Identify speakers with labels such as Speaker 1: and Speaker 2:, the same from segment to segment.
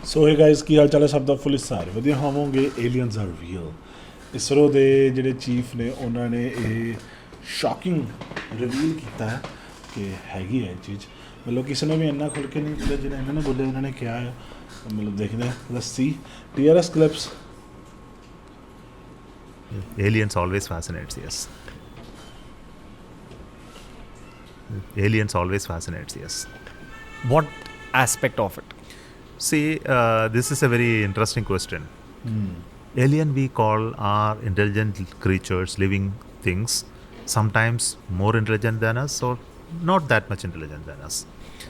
Speaker 1: ਸੋ hey guys, ਕੀ ਹਾਲ ਚਾਲ ਹੈ ਸਭ ਦਾ? ਫੁੱਲ ਸਾਰੇ ਵਧੀਆ ਹੋਵੋਗੇ। Aliens R real. ਇਸਰੋ ਦੇ ਜਿਹੜੇ ਚੀਫ ਨੇ ਉਹਨਾਂ ਨੇ ਇਹ ਸ਼ੌਕਿੰਗ ਰਿਵੀਲ ਕੀਤਾ ਹੈ ਕਿ ਹੈਗੀ ਹੈ ਇਹ ਚੀਜ਼। ਮਤਲਬ ਕਿਸੇ ਨੇ ਵੀ ਇੰਨਾ ਖੁੱਲ੍ਹ ਕੇ ਨਹੀਂ ਬੋਲਿਆ ਜਿਹੜਾ ਇਹਨਾਂ ਨੇ ਬੋਲਿਆ। ਇਹਨਾਂ ਨੇ ਕਿਹਾ ਹੈ, ਮਤਲਬ ਦੇਖਦੇ ਹਾਂ। Let's see TRS clips.
Speaker 2: Aliens always fascinates, yes. Aliens always fascinates, yes.
Speaker 3: What aspect of it?
Speaker 2: See, this is a very interesting question. Alien we call are intelligent creatures, living things, sometimes more intelligent than us or not that much intelligent than us.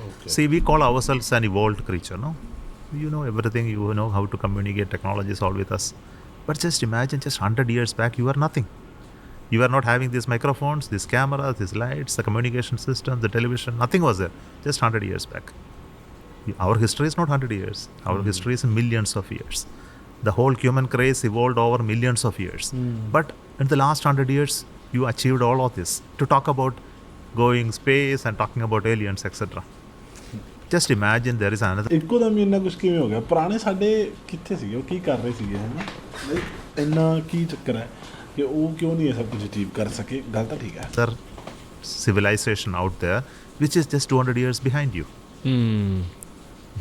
Speaker 1: Okay.
Speaker 2: See, we call ourselves an evolved creature, no? You know everything, you know how to communicate, technology is all with us. But just imagine, just 100 years back, you are nothing. You are not having these microphones, these cameras, these lights, the communication system, the television, nothing was there just 100 years back. Our history is not 100 years. Our history is millions of years. The whole human race evolved over millions of years. But in the last 100 years, you achieved all of this. To talk about going space and talking about aliens, etc. Just imagine there is another...
Speaker 1: ਇੱਕੋ ਦਮ ਇੰਨਾ ਕੁਛ ਕਿਵੇਂ ਹੋ ਗਿਆ? ਪੁਰਾਣੇ ਸਾਡੇ ਕਿੱਥੇ ਸੀਗੇ? ਉਹ ਕੀ ਕਰ ਰਹੇ ਸੀਗੇ? ਹੈ ਨਾ, ਇੰਨਾ ਕੀ ਚੱਕਰ ਹੈ ਕਿ ਉਹ ਕਿਉਂ ਨਹੀਂ ਇਹ ਸਭ ਕੁਝ ਅਚੀਵ ਕਰ ਸਕੇ? ਗੱਲ ਤਾਂ ਠੀਕ ਹੈ।
Speaker 2: Other civilization out there which is just 200 years behind you.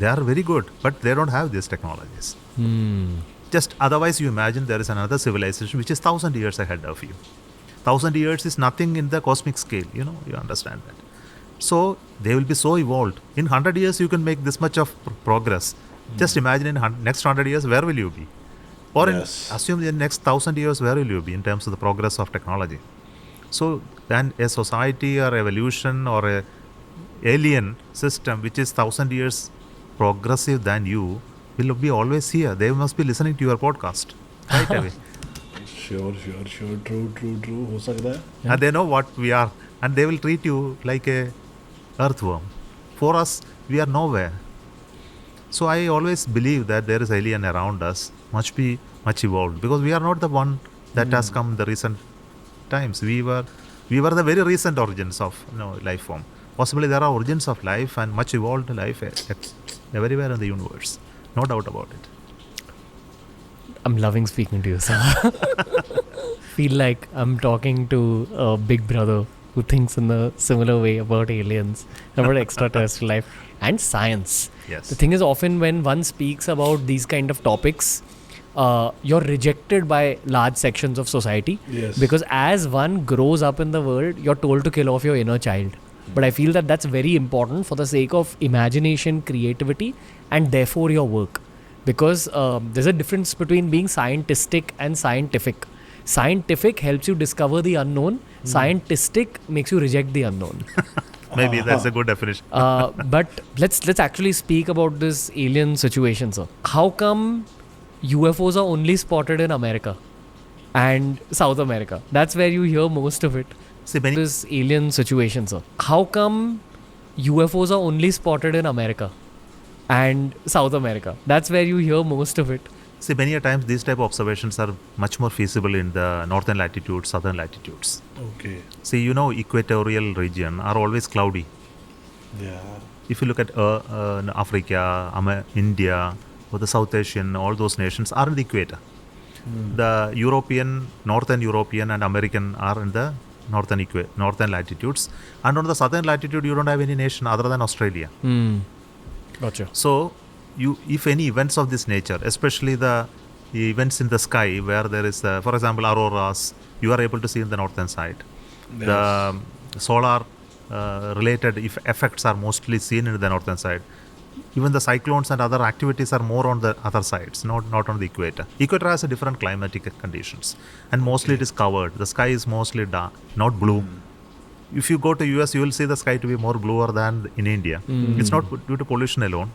Speaker 2: They are very good, but they don't have these technologies. Just otherwise, you imagine there is another civilization which is 1,000 years ahead of you. 1,000 years is nothing in the cosmic scale, you know, you understand that. So they will be so evolved. In 100 years, you can make this much of progress. Just imagine in next 100 years, where will you be? Or assume in next 1,000 years, where will you be in terms of the progress of technology? So then a society or evolution or a alien system which is 1,000 years progressive than you will be always here. They must be listening to your podcast right away.
Speaker 1: Sure. True. ਹੋ ਸਕਦਾ ਹੈ।
Speaker 2: And they know what we are, and they will treat you like a earthworm. For us, we are nowhere. So I always believe that there is alien around us, much evolved, because we are not the one that has come in the recent times. We were the very recent origins of life form. Possibly there are origins of life and much evolved life everywhere in the universe. No doubt about it.
Speaker 3: I'm loving speaking to you, sir. Feel like I'm talking to a big brother who thinks in a similar way about aliens, about extraterrestrial life and science.
Speaker 2: Yes.
Speaker 3: The thing is, often when one speaks about these kind of topics, you're rejected by large sections of society.
Speaker 1: Yes.
Speaker 3: Because as one grows up in the world, you're told to kill off your inner child. But I feel that that's very important for the sake of imagination, creativity, and therefore your work. Because there's a difference between being scientistic and scientific. Scientific helps you discover the unknown. Scientistic makes you reject the unknown.
Speaker 2: Maybe that's a good definition.
Speaker 3: But let's actually speak about this alien situation, sir. How come UFOs are only spotted in America and South America? That's where you hear most of it.
Speaker 2: See,
Speaker 3: This alien situation, sir. How come UFOs are only spotted in America and South America? That's where you hear most of it.
Speaker 2: See, many a times these type of observations are much more feasible in the northern latitudes, southern latitudes.
Speaker 1: Okay.
Speaker 2: See, equatorial region are always cloudy.
Speaker 1: Yeah.
Speaker 2: If you look at Africa, India, or the South Asian, all those nations are in the equator. The Northern European and American are in the northern latitudes. And on the southern latitude, you don't have any nation other than Australia.
Speaker 3: Gotcha.
Speaker 2: So, if any events of this nature, especially the events in the sky where there is, for example, auroras, you are able to see in the northern side.
Speaker 1: Yes.
Speaker 2: The solar related effects are mostly seen in the northern side. Even the cyclones and other activities are more on the other sides, not on the equator. Equator has a different climatic conditions, and mostly it is covered. The sky is mostly dark, not blue. If you go to US, you will see the sky to be more bluer than in India. It's not due to pollution alone.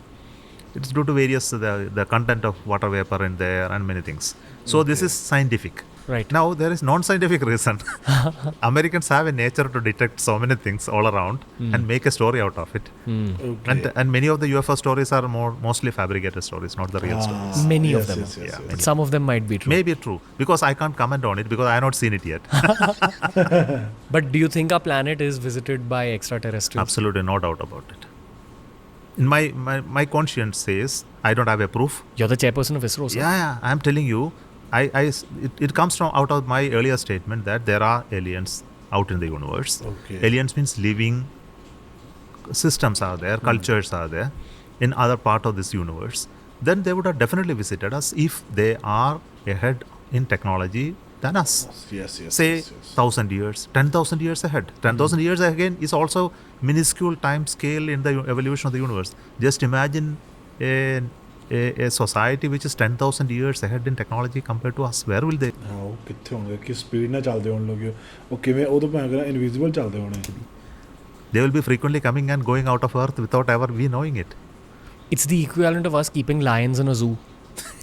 Speaker 2: It's due to various the content of water vapor in there and many things. So this is scientific.
Speaker 3: Right.
Speaker 2: Now there is non-scientific reason. Americans have a nature to detect so many things all around and make a story out of it.
Speaker 1: Okay.
Speaker 2: And many of the UFO stories are mostly fabricated stories, not the real stories.
Speaker 3: Many
Speaker 1: yes,
Speaker 3: of them.
Speaker 1: yes, yes,
Speaker 2: Yeah,
Speaker 1: yes.
Speaker 3: But some of them might be true.
Speaker 2: Maybe true, because I can't comment on it because I have not seen it yet.
Speaker 3: But do you think our planet is visited by extraterrestrials?
Speaker 2: Absolutely no doubt about it. In my conscience says I don't have a proof.
Speaker 3: You're the chairperson of ISRO, sir.
Speaker 2: Yeah, I'm telling you, it comes from out of my earlier statement that there are aliens out in the universe.
Speaker 1: Okay.
Speaker 2: Aliens means living systems are there, cultures are there in other part of this universe. Then they would have definitely visited us if they are ahead in technology than us.
Speaker 1: Yes.
Speaker 2: Say
Speaker 1: yes.
Speaker 2: 1,000 years, 10,000 years ahead. 10,000 years again is also minuscule time scale in the evolution of the universe. Just imagine a society which is 10,000 years ahead in technology compared to us. Where will they?
Speaker 1: ਹਾਂ ਉਹ ਕਿੱਥੇ ਹੋਣਗੇ, ਕਿ speed ਨਾਲ ਚੱਲਦੇ ਹੋਣ ਲੋਕ, ਉਹ ਕਿਵੇਂ, ਉਹ ਤਾਂ ਭਾਵੇਂ ਅਗਰ ਇਨਵਿਜ਼ੀਬਲ ਚੱਲਦੇ ਹੋਣੇ.
Speaker 2: They will be frequently coming and going out of Earth without ever we knowing it.
Speaker 3: It's the equivalent of us keeping lions in a zoo,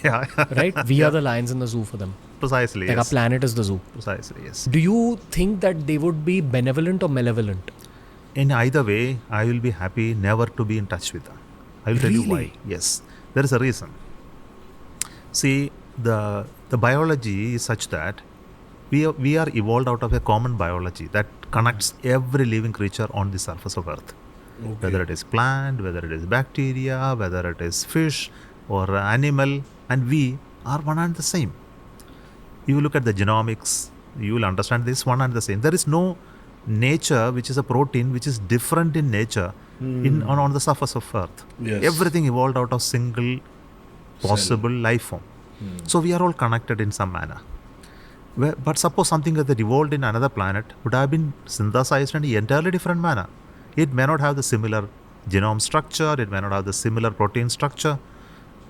Speaker 2: Yeah,
Speaker 3: right? We are the lions in the zoo for them.
Speaker 2: precisely.
Speaker 3: Like
Speaker 2: Yes.
Speaker 3: our planet is the zoo.
Speaker 2: Precisely, yes.
Speaker 3: Do you think that they would be benevolent or malevolent?
Speaker 2: In either way, I will be happy never to be in touch with them. I will tell you why.
Speaker 3: Really?
Speaker 2: Yes, there is a reason. See, the biology is such that we are evolved out of a common biology that connects every living creature on the surface of Earth.
Speaker 1: Okay.
Speaker 2: Whether it is plant, whether it is bacteria, whether it is fish or animal, and we are one and the same. You look at the genomics, you will understand this one and the same. There is no nature which is a protein which is different in nature on the surface of Earth.
Speaker 1: Yes.
Speaker 2: Everything evolved out of single possible life form. So we are all connected in some manner. But suppose something that evolved in another planet would have been synthesized in an entirely different manner. It may not have the similar genome structure, it may not have the similar protein structure,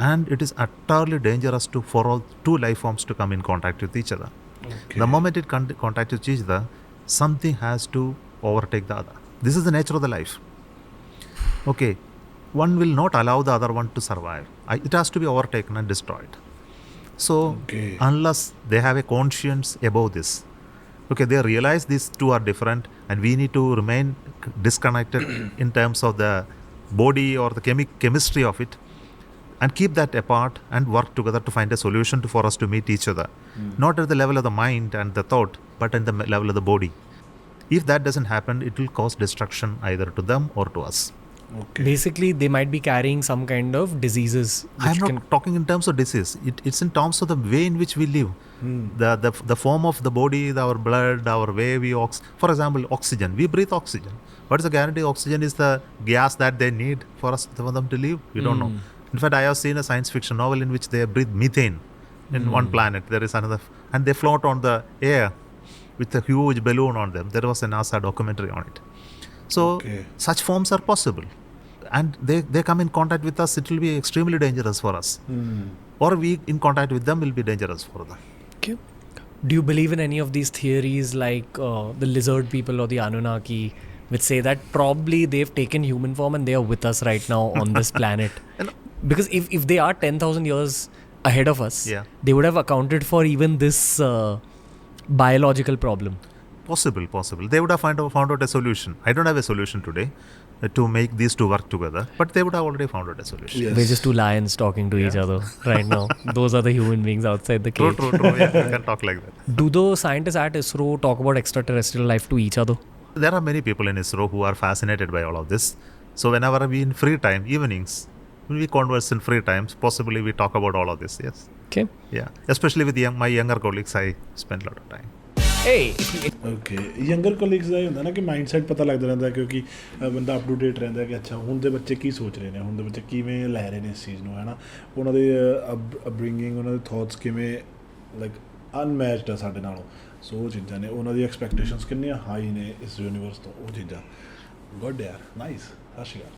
Speaker 2: and it is utterly dangerous for all two life forms to come in contact with each other.
Speaker 1: Okay.
Speaker 2: The moment it contacts with each other, something has to overtake the other. This is the nature of the life. Okay, one will not allow the other one to survive. It has to be overtaken and destroyed. So,
Speaker 1: Okay.
Speaker 2: unless they have a conscience above this, okay, they realize these two are different and we need to remain disconnected in terms of the body or the chemistry of it, and keep that apart and work together to find a solution for us to meet each other. Not at the level of the mind and the thought, but at the level of the body. If that doesn't happen, it will cause destruction either to them or to us.
Speaker 1: Okay.
Speaker 3: Basically, they might be carrying some kind of diseases.
Speaker 2: I am
Speaker 3: which
Speaker 2: not talking in terms of disease. It's in terms of the way in which we live. The form of the body, our blood, our way we for example, oxygen. We breathe oxygen. What is the guarantee oxygen is the gas that they need for them to live? We don't know. In fact, I have seen a science fiction novel in which they breathe methane in one planet. There is another, and they float on the air with a huge balloon on them. There was a NASA documentary on it. So
Speaker 1: Okay.
Speaker 2: such forms are possible, and they come in contact with us. It will be extremely dangerous for us, or we in contact with them will be dangerous for them.
Speaker 3: Okay. Do you believe in any of these theories like the lizard people or the Anunnaki, which say that probably they've taken human form and they are with us right now on this planet? Because if they are 10,000 years ahead of us,
Speaker 2: Yeah.
Speaker 3: they would have accounted for even this biological problem.
Speaker 2: Possible. They would have found out a solution. I don't have a solution today to make these two work together, but they would have already found out a solution.
Speaker 1: Yes.
Speaker 3: We're just two lions talking to each other right now. Those are the human beings outside the cage.
Speaker 2: True. Yeah, you can talk like that.
Speaker 3: Do the scientists at ISRO talk about extraterrestrial life to each other?
Speaker 2: There are many people in ISRO who are fascinated by all of this. So whenever we in free time, evenings, when we converse in free times, possibly we talk about all of this. Yes.
Speaker 3: Okay.
Speaker 2: Yeah. Especially with my younger colleagues, I spend a lot of time.
Speaker 3: Hey,
Speaker 1: okay, younger colleagues ਦਾ ਇਹ ਹੁੰਦਾ ਨਾ ਕਿ mindset ਪਤਾ ਲੱਗਦਾ ਰਹਿੰਦਾ, ਕਿਉਂਕਿ ਬੰਦਾ ਅਪ ਟੂ ਡੇਟ ਰਹਿੰਦਾ ਕਿ ਅੱਛਾ ਹੁਣ ਦੇ ਬੱਚੇ ਕੀ ਸੋਚ ਰਹੇ ਨੇ, ਹੁਣ ਦੇ ਬੱਚੇ ਕਿਵੇਂ ਲੈ ਰਹੇ ਨੇ ਇਸ ਚੀਜ਼ ਨੂੰ, ਹੈ ਨਾ, ਉਹਨਾਂ ਦੇ ਅਪਬ੍ਰਿੰਗਿੰਗ, ਉਹਨਾਂ ਦੇ ਥੋਟਸ ਕਿਵੇਂ ਲਾਈਕ ਅਨਮੈਚਡ ਆ ਸਾਡੇ ਨਾਲੋਂ. ਸੋ ਉਹ ਚੀਜ਼ਾਂ ਨੇ, ਉਹਨਾਂ ਦੀ ਐਕਸਪੈਕਟੇਸ਼ਨਸ ਕਿੰਨੀਆਂ ਹਾਈ ਨੇ ਇਸ ਯੂਨੀਵਰਸ ਤੋਂ, ਉਹ ਚੀਜ਼ਾਂ ਗੁੱਡ ਯਾਰ, ਨਾਈਸ. ਸਤਿ ਸ਼੍ਰੀ ਅਕਾਲ.